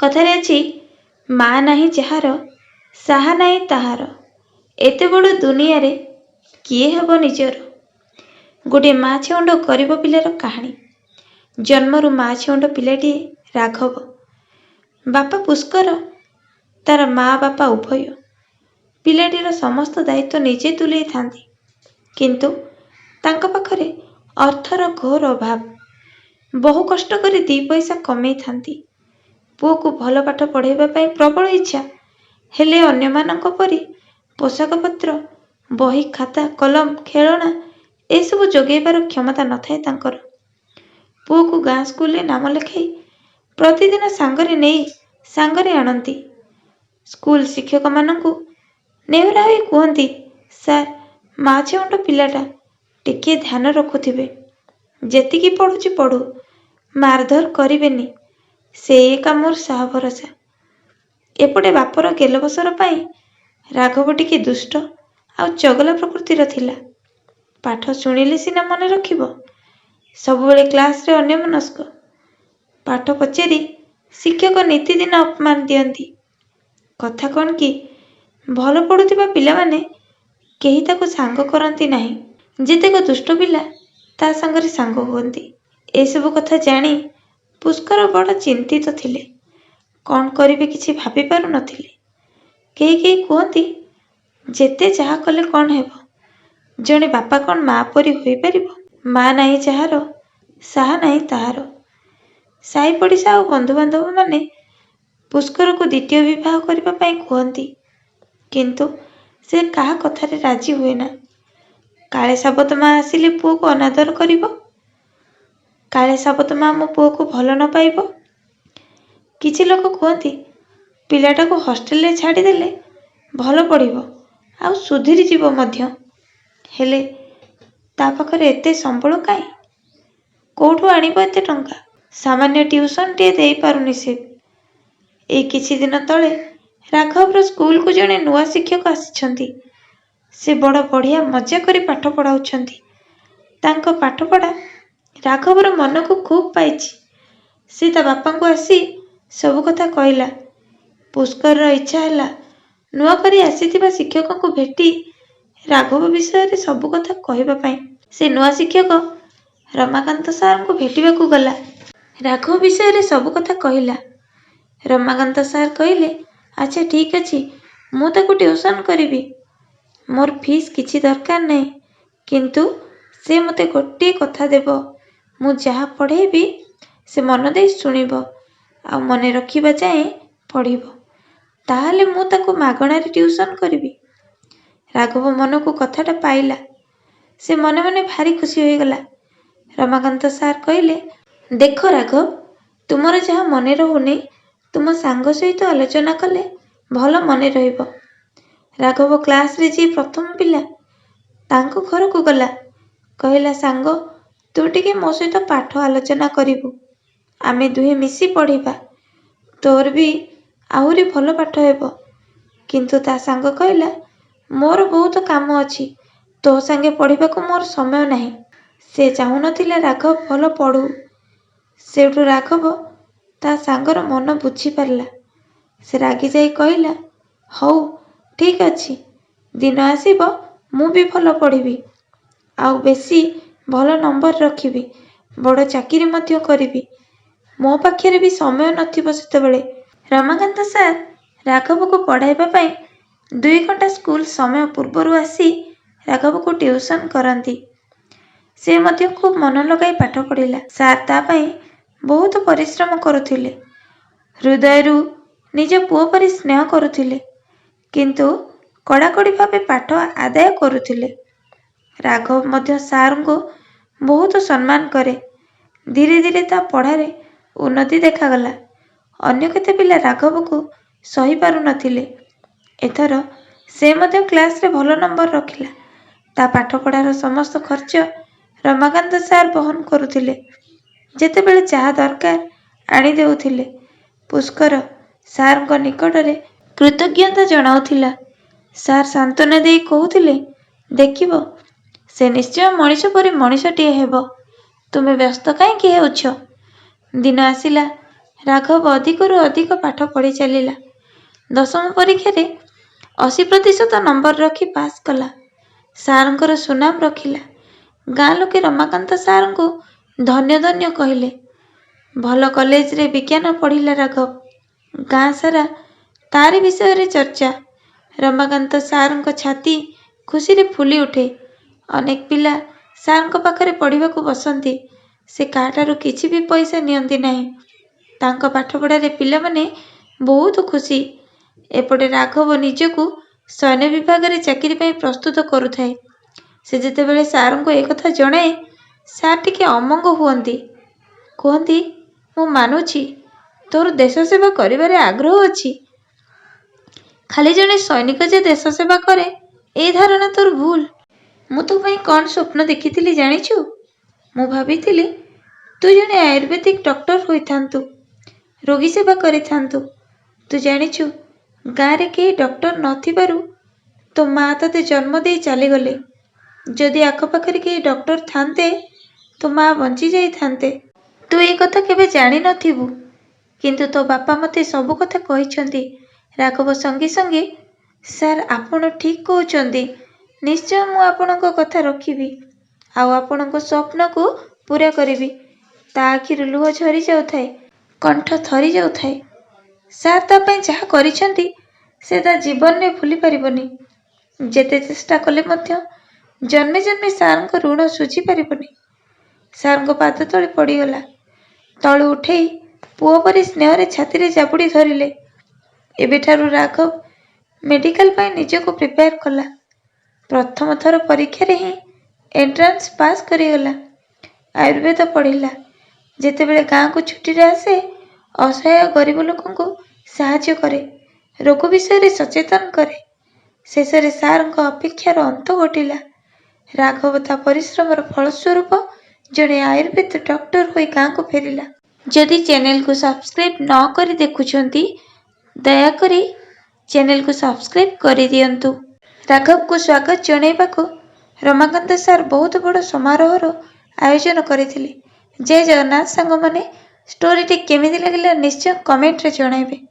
କଥାରେ ଅଛି, ମା ନାହିଁ ଯାହାର ସାହା ନାହିଁ ତାହାର। ଏତେ ବଡ଼ ଦୁନିଆରେ କିଏ ହେବ ନିଜର? ଗୋଟିଏ ମା ଛେଉଣ୍ଡ ଗରିବ ପିଲାର କାହାଣୀ। ଜନ୍ମରୁ ମା ଛେଉଣ୍ଡ ପିଲାଟିଏ ରାଘବ। ବାପା ପୁଷ୍କର, ତାର ମା ବାପା ଉଭୟ। ପିଲାଟିର ସମସ୍ତ ଦାୟିତ୍ୱ ନିଜେ ତୁଲେଇଥାନ୍ତି। କିନ୍ତୁ ତାଙ୍କ ପାଖରେ ଅର୍ଥର ଘୋର ଅଭାବ। ବହୁ କଷ୍ଟ କରି 2 ପଇସା କମେଇଥାନ୍ତି। ପୁଅକୁ ଭଲ ପାଠ ପଢ଼ାଇବା ପାଇଁ ପ୍ରବଳ ଇଚ୍ଛା, ହେଲେ ଅନ୍ୟମାନଙ୍କ ପରି ପୋଷାକପତ୍ର, ବହି, ଖାତା, କଲମ, ଖେଳଣା ଏସବୁ ଯୋଗାଇବାର କ୍ଷମତା ନଥାଏ ତାଙ୍କର। ପୁଅକୁ ଗାଁ ସ୍କୁଲରେ ନାମ ଲେଖାଇ ପ୍ରତିଦିନ ସାଙ୍ଗରେ ନେଇ ସାଙ୍ଗରେ ଆଣନ୍ତି। ସ୍କୁଲ ଶିକ୍ଷକମାନଙ୍କୁ ନେହୁରା ହୋଇ କୁହନ୍ତି, ସାର୍, ମା ଛେଉଣ୍ଡ ପିଲାଟା, ଟିକିଏ ଧ୍ୟାନ ରଖୁଥିବେ। ଯେତିକି ପଢ଼ୁଛି ପଢ଼ୁ, ମାରଧର କରିବେନି। ସେଇ ଏକା ମୋର ସାହା ଭରସା। ଏପଟେ ବାପର ଗେଲବସର ପାଇଁ ରାଘବ ଟିକେ ଦୁଷ୍ଟ ଆଉ ଚଗଲା ପ୍ରକୃତିର ଥିଲା। ପାଠ ଶୁଣିଲେ ସିନା ମନେ ରଖିବ, ସବୁବେଳେ କ୍ଲାସରେ ଅନ୍ୟମନସ୍କ। ପାଠ ପଚାରି ଶିକ୍ଷକ ନିତିଦିନ ଅପମାନ ଦିଅନ୍ତି। କଥା କ'ଣ କି, ଭଲ ପଢ଼ୁଥିବା ପିଲାମାନେ କେହି ତାକୁ ସାଙ୍ଗ କରନ୍ତି ନାହିଁ। ଯେତେକ ଦୁଷ୍ଟ ପିଲା ତା ସାଙ୍ଗରେ ସାଙ୍ଗ ହୁଅନ୍ତି। ଏସବୁ କଥା ଜାଣି ପୁଷ୍କର ବଡ଼ ଚିନ୍ତିତ ଥିଲେ। କ'ଣ କରିବେ କିଛି ଭାବି ପାରୁନଥିଲେ। କେହି କେହି କୁହନ୍ତି, ଯେତେ ଯାହା କଲେ କ'ଣ ହେବ, ଜଣେ ବାପା କ'ଣ ମା ପରି ହୋଇପାରିବ? ମା ନାହିଁ ଯାହାର, ସାହା ନାହିଁ ତାହାର। ସାହି ପଡ଼ିଶା ଆଉ ବନ୍ଧୁବାନ୍ଧବମାନେ ପୁଷ୍କରକୁ ଦ୍ୱିତୀୟ ବିବାହ କରିବା ପାଇଁ କୁହନ୍ତି। କିନ୍ତୁ ସେ କାହା କଥାରେ ରାଜି ହୁଏନା। କାଳେ ସାବତ ମା ଆସିଲେ ପୁଅକୁ ଅନାଦର କରିବ। କାଳେ ସାବତ ମା ମୋ ପୁଅକୁ ଭଲ ନ ପାଇବ। କିଛି ଲୋକ କୁହନ୍ତି, ପିଲାଟାକୁ ହଷ୍ଟେଲରେ ଛାଡ଼ିଦେଲେ ଭଲ ପଢ଼ିବ ଆଉ ସୁଧୁରିଯିବ ମଧ୍ୟ। ହେଲେ ତା ପାଖରେ ଏତେ ସମ୍ବଳ କାହିଁ? କୋଉଠୁ ଆଣିବ ଏତେ ଟଙ୍କା? ସାମାନ୍ୟ ଟିଉସନଟିଏ ଦେଇପାରୁନି ସେ। ଏଇ କିଛି ଦିନ ତଳେ ରାଘବର ସ୍କୁଲକୁ ଜଣେ ନୂଆ ଶିକ୍ଷକ ଆସିଛନ୍ତି। ସେ ବଡ଼ ବଢ଼ିଆ ମଜା କରି ପାଠ ପଢ଼ାଉଛନ୍ତି। ତାଙ୍କ ପାଠପଢ଼ା ରାଘବର ମନକୁ ଖୁବ୍ ପାଇଛି। ସେ ତା ବାପାଙ୍କୁ ଆସି ସବୁ କଥା କହିଲା। ପୁଷ୍କରର ଇଚ୍ଛା ହେଲା ନୂଆ କରି ଆସିଥିବା ଶିକ୍ଷକଙ୍କୁ ଭେଟି ରାଘବ ବିଷୟରେ ସବୁ କଥା କହିବା ପାଇଁ। ସେ ନୂଆ ଶିକ୍ଷକ ରମାକାନ୍ତ ସାରଙ୍କୁ ଭେଟିବାକୁ ଗଲା। ରାଘବ ବିଷୟରେ ସବୁ କଥା କହିଲା। ରମାକାନ୍ତ ସାର୍ କହିଲେ, ଆଚ୍ଛା ଠିକ୍ ଅଛି, ମୁଁ ତାକୁ ଟ୍ୟୁସନ୍ କରିବି। ମୋର ଫିସ୍ କିଛି ଦରକାର ନାହିଁ, କିନ୍ତୁ ସେ ମୋତେ ଗୋଟିଏ କଥା ଦେବ, ମୁଁ ଯାହା ପଢ଼େଇବି ସେ ମନ ଦେଇ ଶୁଣିବ ଆଉ ମନେ ରଖିବା ଯାଏଁ ପଢ଼ିବ। ତାହେଲେ ମୁଁ ତାକୁ ମାଗଣାରେ ଟ୍ୟୁସନ୍ କରିବି। ରାଘବ ମନକୁ କଥାଟା ପାଇଲା। ସେ ମନେ ମନେ ଭାରି ଖୁସି ହୋଇଗଲା। ରମାକାନ୍ତ ସାର୍ କହିଲେ, ଦେଖ ରାଘବ, ତୁମର ଯାହା ମନେ ରହୁନି ତୁମ ସାଙ୍ଗ ସହିତ ଆଲୋଚନା କଲେ ଭଲ ମନେ ରହିବ। ରାଘବ କ୍ଲାସରେ ଯିଏ ପ୍ରଥମ ପିଲା, ତାଙ୍କ ଘରକୁ ଗଲା। କହିଲା, ସାଙ୍ଗ, ତୁ ଟିକେ ମୋ ସହିତ ପାଠ ଆଲୋଚନା କରିବୁ। ଆମେ ଦୁହେଁ ମିଶି ପଢ଼ିବା। ତୋର ବି ଆହୁରି ଭଲ ପାଠ ହେବ। କିନ୍ତୁ ତା ସାଙ୍ଗ କହିଲା, ମୋର ବହୁତ କାମ ଅଛି, ତୋ ସାଙ୍ଗେ ପଢ଼ିବାକୁ ମୋର ସମୟ ନାହିଁ। ସେ ଚାହୁଁନଥିଲା ରାଘବ ଭଲ ପଢ଼ୁ। ସେଇଠୁ ରାଘବ ତା ସାଙ୍ଗର ମନ ବୁଝିପାରିଲା। ସେ ରାଗିଯାଇ କହିଲା, ହଉ ଠିକ୍ ଅଛି, ଦିନ ଆସିବ ମୁଁ ବି ଭଲ ପଢ଼ିବି ଆଉ ବେଶୀ ଭଲ ନମ୍ବର ରଖିବି, ବଡ଼ ଚାକିରି ମଧ୍ୟ କରିବି। ମୋ ପାଖରେ ବି ସମୟ ନଥିବ ସେତେବେଳେ। ରମାକାନ୍ତ ସାର୍ ରାଘବକୁ ପଢ଼ାଇବା ପାଇଁ 2 ଘଣ୍ଟା ସ୍କୁଲ ସମୟ ପୂର୍ବରୁ ଆସି ରାଘବକୁ ଟ୍ୟୁସନ୍ କରନ୍ତି। ସେ ମଧ୍ୟ ଖୁବ୍ ମନ ଲଗାଇ ପାଠ ପଢ଼ିଲା। ସାର୍ ତା ପାଇଁ ବହୁତ ପରିଶ୍ରମ କରୁଥିଲେ। ହୃଦୟରୁ ନିଜ ପୁଅ ପରି ସ୍ନେହ କରୁଥିଲେ, କିନ୍ତୁ କଡ଼ାକଡ଼ି ଭାବେ ପାଠ ଆଦାୟ କରୁଥିଲେ। ରାଘବ ମଧ୍ୟ ସାର୍ଙ୍କୁ ବହୁତ ସମ୍ମାନ କରେ। ଧୀରେ ଧୀରେ ତା ପଢ଼ାରେ ଉନ୍ନତି ଦେଖାଗଲା। ଅନ୍ୟ କେତେ ପିଲା ରାଘବକୁ ସହି ପାରୁନଥିଲେ। ଏଥର ସେ ମଧ୍ୟ କ୍ଲାସରେ ଭଲ ନମ୍ବର ରଖିଲା। ତା ପାଠପଢ଼ାର ସମସ୍ତ ଖର୍ଚ୍ଚ ରମାକାନ୍ତ ସାର୍ ବହନ କରୁଥିଲେ। ଯେତେବେଳେ ଯାହା ଦରକାର ଆଣି ଦେଉଥିଲେ। ପୁଷ୍କର ସାର୍ଙ୍କ ନିକଟରେ କୃତଜ୍ଞତା ଜଣାଉଥିଲା। ସାର୍ ସାନ୍ତ୍ୱନା ଦେଇ କହୁଥିଲେ, ଦେଖିବ, ସେ ନିଶ୍ଚୟ ମଣିଷ ପରି ମଣିଷଟିଏ ହେବ। ତୁମେ ବ୍ୟସ୍ତ କାହିଁକି ହେଉଛ? ଦିନ ଆସିଲା, ରାଘବ ଅଧିକରୁ ଅଧିକ ପାଠ ପଢ଼ି ଚାଲିଲା। 10ମ ପରୀକ୍ଷାରେ 80% ନମ୍ବର ରଖି ପାସ୍ କଲା। ସାର୍ଙ୍କର ସୁନାମ ରଖିଲା। ଗାଁ ଲୋକେ ରମାକାନ୍ତ ସାର୍ଙ୍କୁ ଧନ୍ୟ ଧନ୍ୟ କହିଲେ। ଭଲ କଲେଜରେ ବିଜ୍ଞାନ ପଢ଼ିଲା ରାଘବ। ଗାଁ ସାରା ତାରି ବିଷୟରେ ଚର୍ଚ୍ଚା। ରମାକାନ୍ତ ସାର୍ଙ୍କ ଛାତି ଖୁସିରେ ଫୁଲି ଉଠେ। ଅନେକ ପିଲା ସାର୍ଙ୍କ ପାଖରେ ପଢ଼ିବାକୁ ବସନ୍ତି। ସେ କାହାଠାରୁ କିଛି ବି ପଇସା ନିଅନ୍ତି ନାହିଁ। ତାଙ୍କ ପାଠପଢ଼ାରେ ପିଲାମାନେ ବହୁତ ଖୁସି। ଏପଟେ ରାଘବ ନିଜକୁ ସୈନ୍ୟ ବିଭାଗରେ ଚାକିରି ପାଇଁ ପ୍ରସ୍ତୁତ କରୁଥାଏ। ସେ ଯେତେବେଳେ ସାର୍ଙ୍କୁ ଏକଥା ଜଣାଏ, ସାର୍ ଟିକେ ଅମଙ୍ଗ ହୁଅନ୍ତି। କୁହନ୍ତି, ମୁଁ ମାନୁଛି ତୋର ଦେଶ ସେବା କରିବାରେ ଆଗ୍ରହ ଅଛି। ଖାଲି ଜଣେ ସୈନିକ ଯେ ଦେଶ ସେବା କରେ, ଏ ଧାରଣା ତୋର ଭୁଲ। ମୁଁ ତୋ ପାଇଁ କ'ଣ ସ୍ୱପ୍ନ ଦେଖିଥିଲି ଜାଣିଛୁ? ମୁଁ ଭାବିଥିଲି ତୁ ଜଣେ ଆୟୁର୍ବେଦିକ ଡକ୍ଟର ହୋଇଥାନ୍ତୁ, ରୋଗୀ ସେବା କରିଥାନ୍ତୁ। ତୁ ଜାଣିଛୁ, ଗାଁରେ କେହି ଡକ୍ଟର ନଥିବାରୁ ତୋ ମା ତତେ ଜନ୍ମ ଦେଇ ଚାଲିଗଲେ। ଯଦି ଆଖପାଖରେ କେହି ଡକ୍ଟର ଥାନ୍ତେ, ତୋ ମା ବଞ୍ଚି ଯାଇଥାନ୍ତେ। ତୁ ଏ କଥା କେବେ ଜାଣିନଥିବୁ, କିନ୍ତୁ ତୋ ବାପା ମୋତେ ସବୁ କଥା କହିଛନ୍ତି। ରାଘବ ସଙ୍ଗେ ସଙ୍ଗେ, ସାର୍ ଆପଣ ଠିକ୍ କହୁଛନ୍ତି। ନିଶ୍ଚୟ ମୁଁ ଆପଣଙ୍କ କଥା ରଖିବି, ଆଉ ଆପଣଙ୍କ ସ୍ୱପ୍ନକୁ ପୂରା କରିବି। ତା ଆଖିରୁ ଲୁହ ଝରି ଯାଉଥାଏ, କଣ୍ଠ ଥରି ଯାଉଥାଏ। ସାର୍ ତା ପାଇଁ ଯାହା କରିଛନ୍ତି ସେ ତା ଜୀବନରେ ଭୁଲି ପାରିବନି। ଯେତେ ଚେଷ୍ଟା କଲେ ମଧ୍ୟ ଜନ୍ମେ ଜନ୍ମେ ସାର୍ଙ୍କ ଋଣ ଶୁଝି ପାରିବନି। ସାର୍ଙ୍କ ପାଦ ତଳେ ପଡ଼ିଗଲା। ତଳୁ ଉଠେଇ ପୁଅ ପରି ସ୍ନେହରେ ଛାତିରେ ଜାବୁଡ଼ି ଧରିଲେ। ଏବେଠାରୁ ରାଘବ ମେଡିକାଲ ପାଇଁ ନିଜକୁ ପ୍ରିପେୟାର କଲା। ପ୍ରଥମ ଥର ପରୀକ୍ଷାରେ ହିଁ ଏଣ୍ଟ୍ରାନ୍ସ ପାସ୍ କରିଗଲା। ଆୟୁର୍ବେଦ ପଢ଼ିଲା। ଯେତେବେଳେ ଗାଁକୁ ଛୁଟିରେ ଆସେ, ଅସହାୟ ଗରିବ ଲୋକଙ୍କୁ ସାହାଯ୍ୟ କରେ, ରୋଗ ବିଷୟରେ ସଚେତନ କରେ। ଶେଷରେ ସାର୍ଙ୍କ ଅପେକ୍ଷାର ଅନ୍ତ ଘଟିଲା। ରାଘବ ତା ପରିଶ୍ରମର ଫଳସ୍ୱରୂପ ଜଣେ ଆୟୁର୍ବେଦ ଡକ୍ଟର ହୋଇ ଗାଁକୁ ଫେରିଲା। ଯଦି ଚ୍ୟାନେଲକୁ ସବସ୍କ୍ରାଇବ୍ ନ କରି ଦେଖୁଛନ୍ତି, ଦୟାକରି ଚ୍ୟାନେଲକୁ ସବସ୍କ୍ରାଇବ୍ କରିଦିଅନ୍ତୁ। ରାଘବକୁ ସ୍ୱାଗତ ଜଣାଇବାକୁ ରମାକାନ୍ତ ସାର୍ ବହୁତ ବଡ଼ ସମାରୋହର ଆୟୋଜନ କରିଥିଲେ। ଜୟ ଜଗନ୍ନାଥ ସାଙ୍ଗମାନେ। ଷ୍ଟୋରିଟି କେମିତି ଲାଗିଲା ନିଶ୍ଚୟ କମେଣ୍ଟରେ ଜଣାଇବେ।